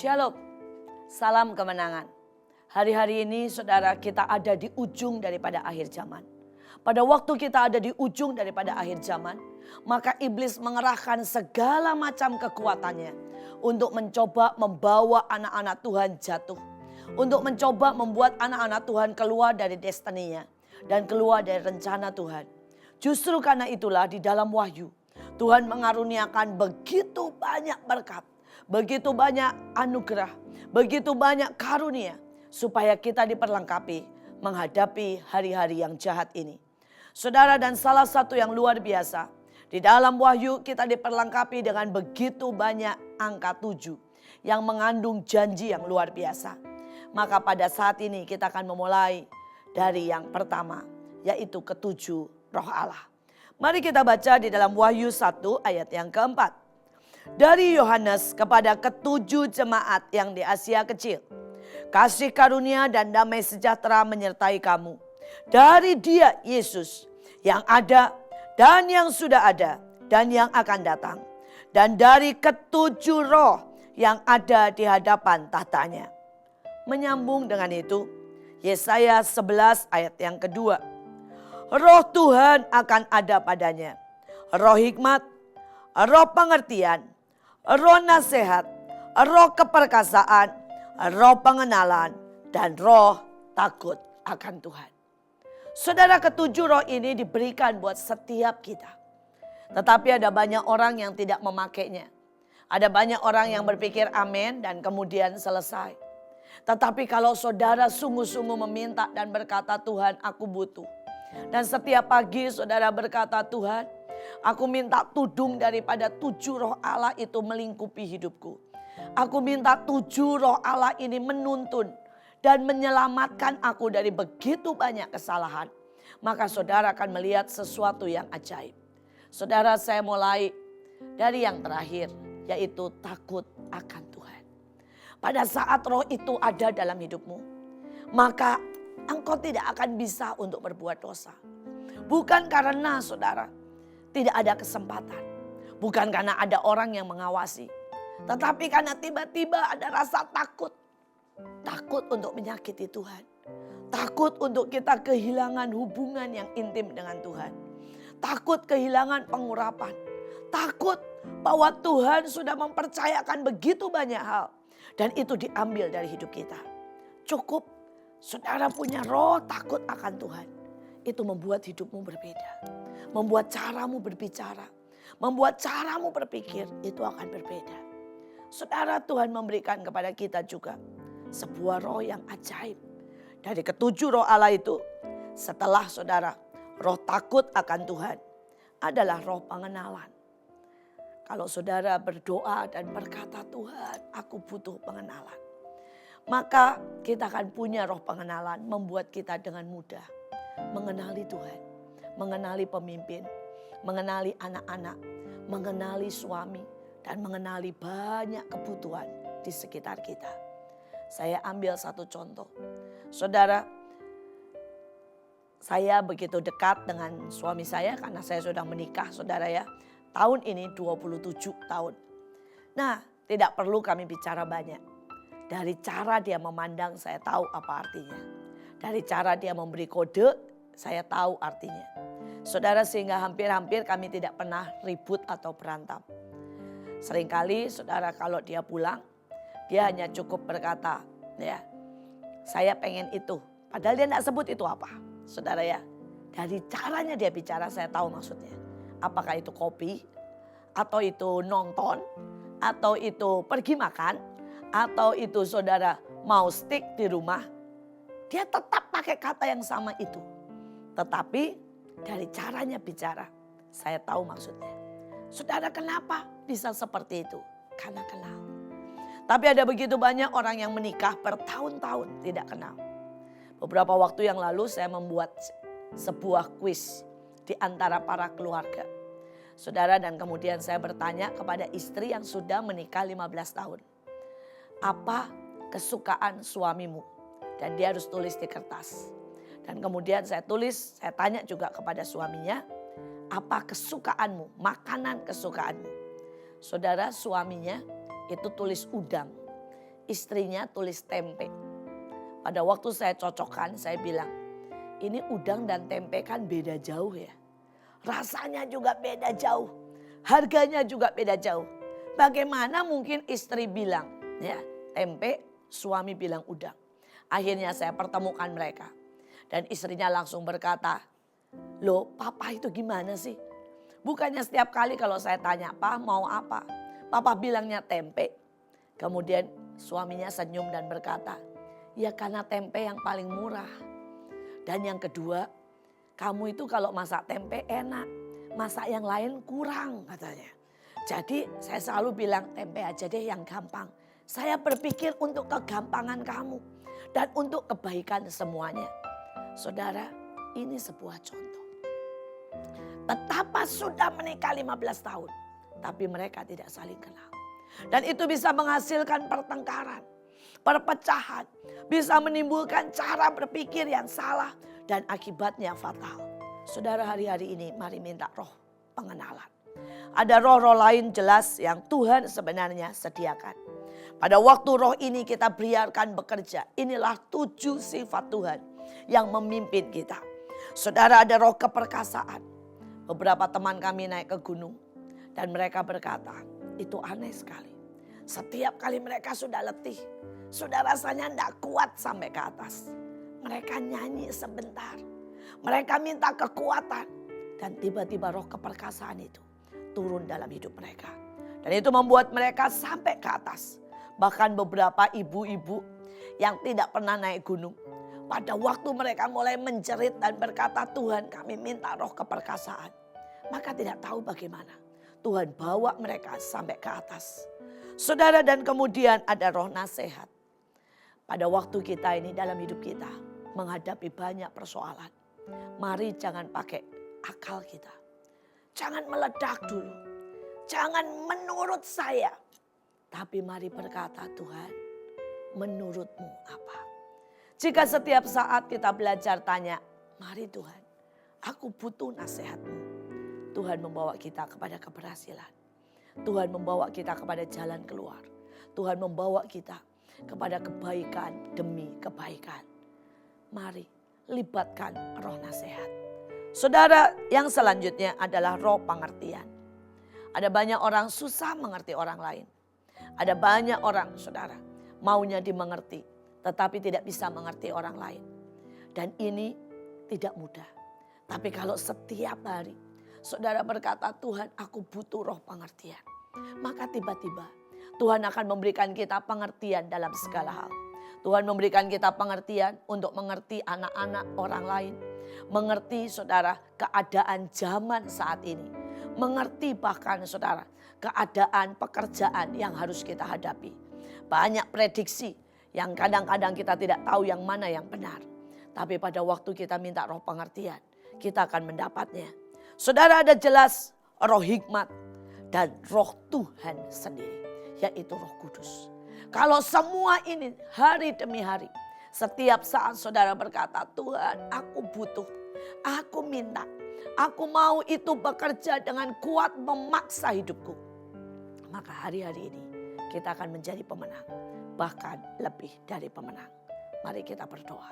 Shalom, salam kemenangan. Hari-hari ini saudara kita ada di ujung daripada akhir zaman. Pada waktu kita ada di ujung daripada akhir zaman, maka iblis mengerahkan segala macam kekuatannya untuk mencoba membawa anak-anak Tuhan jatuh. Untuk mencoba membuat anak-anak Tuhan keluar dari destininya dan keluar dari rencana Tuhan. Justru karena itulah di dalam Wahyu, Tuhan mengaruniakan begitu banyak berkat. Begitu banyak anugerah, begitu banyak karunia supaya kita diperlengkapi menghadapi hari-hari yang jahat ini. Saudara, dan salah satu yang luar biasa, di dalam Wahyu kita diperlengkapi dengan begitu banyak angka 7 yang mengandung janji yang luar biasa. Maka pada saat ini kita akan memulai dari yang pertama, yaitu ketujuh Roh Allah. Mari kita baca di dalam Wahyu 1 ayat yang keempat. Dari Yohanes kepada ketujuh jemaat yang di Asia Kecil. Kasih karunia dan damai sejahtera menyertai kamu. Dari Dia Yesus yang ada dan yang sudah ada dan yang akan datang. Dan dari ketujuh roh yang ada di hadapan tahtanya. Menyambung dengan itu, Yesaya 11 ayat yang kedua. Roh Tuhan akan ada padanya. Roh hikmat, roh pengertian, roh nasihat, roh keperkasaan, roh pengenalan, dan roh takut akan Tuhan. Saudara, ketujuh roh ini diberikan buat setiap kita. Tetapi ada banyak orang yang tidak memakainya. Ada banyak orang yang berpikir amin dan kemudian selesai. Tetapi kalau saudara sungguh-sungguh meminta dan berkata, Tuhan aku butuh. Dan setiap pagi saudara berkata, Tuhan aku minta tudung daripada 7 roh Allah itu melingkupi hidupku. Aku minta 7 roh Allah ini menuntun dan menyelamatkan aku dari begitu banyak kesalahan. Maka saudara akan melihat sesuatu yang ajaib. Saudara, saya mulai dari yang terakhir, yaitu takut akan Tuhan. Pada saat roh itu ada dalam hidupmu, maka engkau tidak akan bisa untuk berbuat dosa. Bukan karena saudara tidak ada kesempatan. Bukan karena ada orang yang mengawasi. Tetapi karena tiba-tiba ada rasa takut. Takut untuk menyakiti Tuhan. Takut untuk kita kehilangan hubungan yang intim dengan Tuhan. Takut kehilangan pengurapan. Takut bahwa Tuhan sudah mempercayakan begitu banyak hal. Dan itu diambil dari hidup kita. Cukup saudara punya roh takut akan Tuhan. Itu membuat hidupmu berbeda. Membuat caramu berbicara. Membuat caramu berpikir itu akan berbeda. Saudara, Tuhan memberikan kepada kita juga sebuah roh yang ajaib. Dari ketujuh roh Allah itu, setelah saudara roh takut akan Tuhan adalah roh pengenalan. Kalau saudara berdoa dan berkata, Tuhan aku butuh pengenalan. Maka kita akan punya roh pengenalan membuat kita dengan mudah mengenali Tuhan. Mengenali pemimpin, mengenali anak-anak, mengenali suami, dan mengenali banyak kebutuhan di sekitar kita. Saya ambil satu contoh. Saudara, saya begitu dekat dengan suami saya karena saya sudah menikah, saudara ya. Tahun ini 27 tahun. Nah, tidak perlu kami bicara banyak. Dari cara dia memandang saya tahu apa artinya. Dari cara dia memberi kode saya tahu artinya. Saudara, sehingga hampir-hampir kami tidak pernah ribut atau berantem. Seringkali saudara kalau dia pulang, dia hanya cukup berkata, ya, saya pengen itu. Padahal dia tidak sebut itu apa. Saudara ya, dari caranya dia bicara saya tahu maksudnya. Apakah itu kopi, atau itu nonton, atau itu pergi makan, atau itu saudara mau stick di rumah. Dia tetap pakai kata yang sama itu. Tetapi dari caranya bicara, saya tahu maksudnya. Saudara, kenapa bisa seperti itu? Karena kenal. Tapi ada begitu banyak orang yang menikah bertahun-tahun tidak kenal. Beberapa waktu yang lalu saya membuat sebuah kuis di antara para keluarga. Saudara, dan kemudian saya bertanya kepada istri yang sudah menikah 15 tahun. Apa kesukaan suamimu? Dan dia harus tulis di kertas. Dan kemudian saya tulis, saya tanya juga kepada suaminya, apa kesukaanmu, makanan kesukaanmu? Saudara, suaminya itu tulis udang. istrinya tulis tempe. Pada waktu saya cocokkan, saya bilang, ini udang dan tempe kan beda jauh ya. Rasanya juga beda jauh. Harganya juga beda jauh. Bagaimana mungkin istri bilang ya tempe, suami bilang udang. Akhirnya saya pertemukan mereka. Dan istrinya langsung berkata, loh papa itu gimana sih? Bukannya setiap kali kalau saya tanya, "Pa mau apa?" Papa bilangnya tempe. Kemudian suaminya senyum dan berkata, "Ya karena tempe yang paling murah. Dan yang kedua, kamu itu kalau masak tempe enak, masak yang lain kurang," katanya. Jadi saya selalu bilang tempe aja deh yang gampang. Saya berpikir untuk kegampangan kamu dan untuk kebaikan semuanya. Saudara, ini sebuah contoh. Betapa sudah menikah 15 tahun. Tapi mereka tidak saling kenal. Dan itu bisa menghasilkan pertengkaran, perpecahan. Bisa menimbulkan cara berpikir yang salah dan akibatnya fatal. Saudara, hari-hari ini mari minta roh pengenalan. Ada roh-roh lain jelas yang Tuhan sebenarnya sediakan. Pada waktu roh ini kita biarkan bekerja. Inilah 7 sifat Tuhan yang memimpin kita. Saudara, ada roh keperkasaan. Beberapa teman kami naik ke gunung dan mereka berkata, itu aneh sekali. Setiap kali mereka sudah letih, sudah rasanya tidak kuat sampai ke atas. Mereka nyanyi sebentar, mereka minta kekuatan dan tiba-tiba roh keperkasaan itu turun dalam hidup mereka. Dan itu membuat mereka sampai ke atas. Bahkan beberapa ibu-ibu yang tidak pernah naik gunung, pada waktu mereka mulai menjerit dan berkata, Tuhan kami minta roh keperkasaan. Maka tidak tahu bagaimana Tuhan bawa mereka sampai ke atas. Saudara, dan kemudian ada roh nasihat. Pada waktu kita ini dalam hidup kita menghadapi banyak persoalan. Mari jangan pakai akal kita. Jangan meledak dulu. Jangan menurut saya. Tapi mari berkata, Tuhan menurutmu apa? Jika setiap saat kita belajar tanya, mari Tuhan, aku butuh nasihatmu. Tuhan membawa kita kepada keberhasilan. Tuhan membawa kita kepada jalan keluar. Tuhan membawa kita kepada kebaikan demi kebaikan. Mari libatkan roh nasihat. Saudara, yang selanjutnya adalah roh pengertian. Ada banyak orang susah mengerti orang lain. Ada banyak orang, saudara, maunya dimengerti, tetapi tidak bisa mengerti orang lain. Dan ini tidak mudah. Tapi kalau setiap hari saudara berkata, Tuhan aku butuh roh pengertian. Maka tiba-tiba Tuhan akan memberikan kita pengertian dalam segala hal. Tuhan memberikan kita pengertian untuk mengerti anak-anak orang lain. Mengerti saudara keadaan zaman saat ini. Mengerti bahkan saudara keadaan pekerjaan yang harus kita hadapi. Banyak prediksi yang kadang-kadang kita tidak tahu yang mana yang benar. Tapi pada waktu kita minta roh pengertian, kita akan mendapatnya. Saudara, ada jelas roh hikmat dan roh Tuhan sendiri, yaitu Roh Kudus. Kalau semua ini hari demi hari, setiap saat saudara berkata, Tuhan aku butuh, aku minta, aku mau itu bekerja dengan kuat memaksa hidupku. Maka hari-hari ini kita akan menjadi pemenang, bahkan lebih dari pemenang. Mari kita berdoa.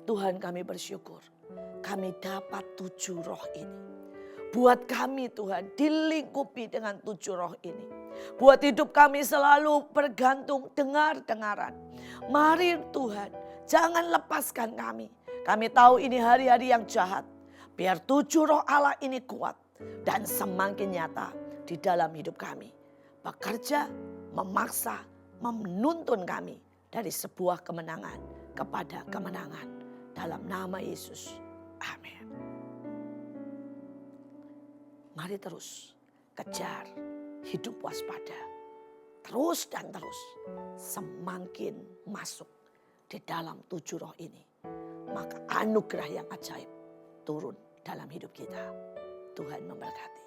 Tuhan kami bersyukur, kami dapat 7 roh ini. Buat kami Tuhan dilingkupi dengan 7 roh ini. Buat hidup kami selalu bergantung dengar-dengaran. Mari Tuhan jangan lepaskan kami. Kami tahu ini hari-hari yang jahat. Biar 7 roh Allah ini kuat dan semakin nyata di dalam hidup kami. Bekerja, memaksa, menuntun kami dari sebuah kemenangan kepada kemenangan. Dalam nama Yesus. Amin. Mari terus kejar, hidup waspada. Terus dan terus semakin masuk di dalam 7 roh ini. Maka anugerah yang ajaib turun dalam hidup kita. Tuhan memberkati.